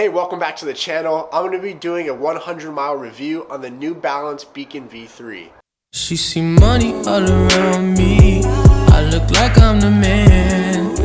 Hey, welcome back to the channel. I'm going to be doing a 100-mile review on the New Balance Beacon V3. She see money all around me. I look like I'm the man.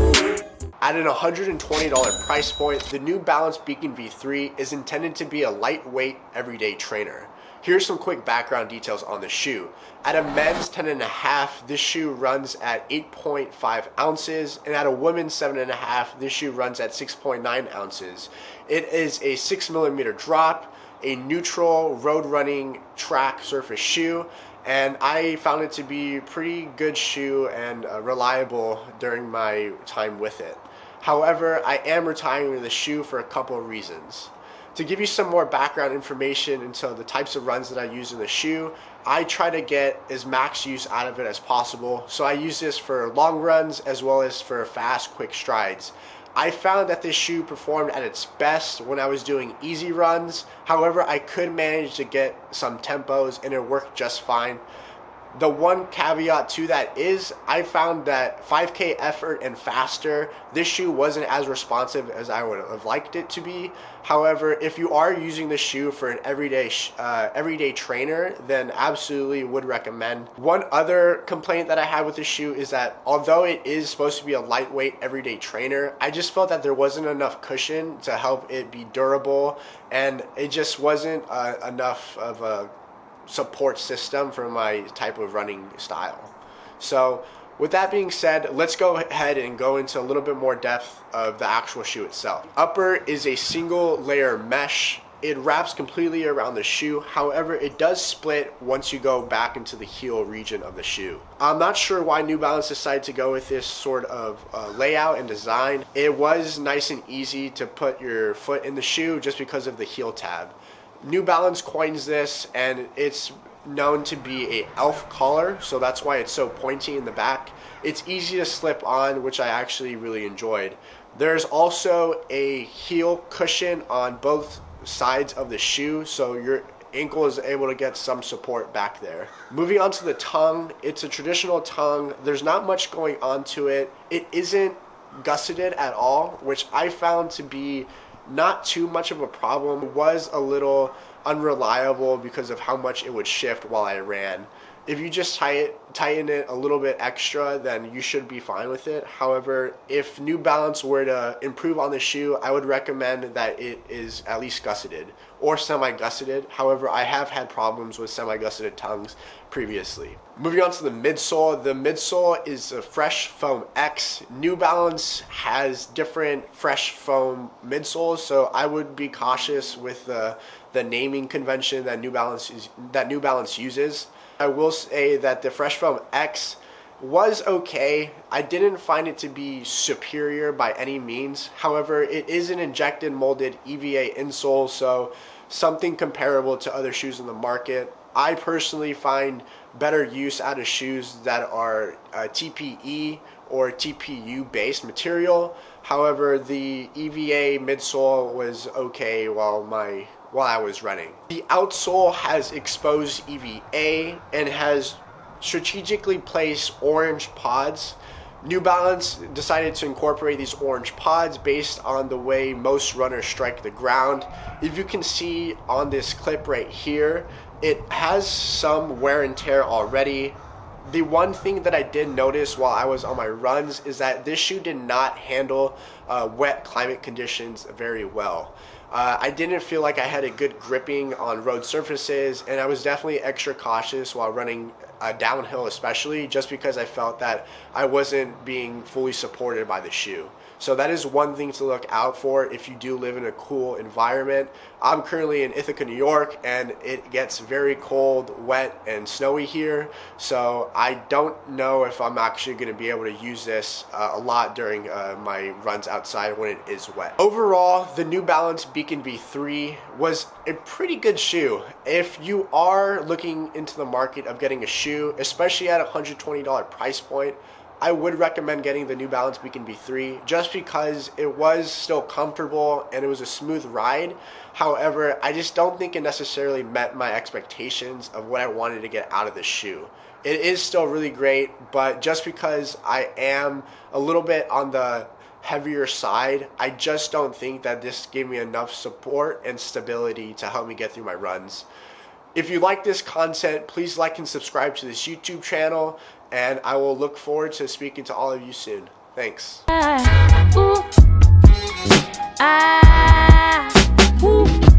At an $120 price point, the New Balance Beacon V3 is intended to be a lightweight, everyday trainer. Here's some quick background details on the shoe. At a men's 10.5, this shoe runs at 8.5 ounces, and at a women's 7.5, this shoe runs at 6.9 ounces. It is a 6mm drop, a neutral road running track surface shoe, and I found it to be a pretty good shoe and reliable during my time with it. However, I am retiring the shoe for a couple of reasons. To give you some more background information into the types of runs that I use in the shoe, I try to get as max use out of it as possible. So I use this for long runs as well as for fast, quick strides. I found that this shoe performed at its best when I was doing easy runs. However, I could manage to get some tempos and it worked just fine. The one caveat to that is I found that 5K effort and faster, this shoe wasn't as responsive as I would have liked it to be. However, if you are using the shoe for an everyday trainer, then absolutely would recommend. One other complaint that I had with the shoe is that although it is supposed to be a lightweight everyday trainer, I just felt that there wasn't enough cushion to help it be durable, and it just wasn't enough of a support system for my type of running style. So with that being said, let's go ahead and go into a little bit more depth of the actual shoe itself. Upper is a single layer mesh. It wraps completely around the shoe. However, it does split once you go back into the heel region of the shoe. I'm not sure why New Balance decided to go with this sort of layout and design. It was nice and easy to put your foot in the shoe just because of the heel tab. New Balance coins this, and it's known to be a elf collar, so that's why it's so pointy in the back. It's easy to slip on, which I actually really enjoyed. There's also a heel cushion on both sides of the shoe, so your ankle is able to get some support back there. Moving on to the tongue, it's a traditional tongue. There's not much going on to it. It isn't gusseted at all, which I found to be not too much of a problem. It was a little unreliable because of how much it would shift while I ran. If you just tighten it a little bit extra, then you should be fine with it. However, if New Balance were to improve on the shoe, I would recommend that it is at least gusseted or semi-gusseted. However, I have had problems with semi-gusseted tongues previously. Moving on to the midsole is a Fresh Foam X. New Balance has different Fresh Foam midsoles, so I would be cautious with the naming convention that New Balance uses. I will say that the Fresh Foam X was okay. I didn't find it to be superior by any means. However, it is an injected molded EVA insole, so something comparable to other shoes in the market. I personally find better use out of shoes that are TPE or TPU based material. However, the EVA midsole was okay while I was running. The outsole has exposed EVA and has strategically placed orange pods. New Balance decided to incorporate these orange pods based on the way most runners strike the ground. If you can see on this clip right here, it has some wear and tear already. The one thing that I did notice while I was on my runs is that this shoe did not handle wet climate conditions very well. I didn't feel like I had a good gripping on road surfaces, and I was definitely extra cautious while running downhill, especially just because I felt that I wasn't being fully supported by the shoe. So that is one thing to look out for if you do live in a cool environment. I'm currently in Ithaca, New York, and it gets very cold, wet, and snowy here. So I don't know if I'm actually going to be able to use this a lot during my runs outside when it is wet. Overall, the New Balance Beacon V3 was a pretty good shoe. If you are looking into the market of getting a shoe, especially at a $120 price point, I would recommend getting the New Balance Beacon V3 just because it was still comfortable and it was a smooth ride. However, I just don't think it necessarily met my expectations of what I wanted to get out of the shoe. It is still really great, but just because I am a little bit on the heavier side. I just don't think that this gave me enough support and stability to help me get through my runs. If you like this content, please like and subscribe to this YouTube channel, and I will look forward to speaking to all of you soon. Thanks.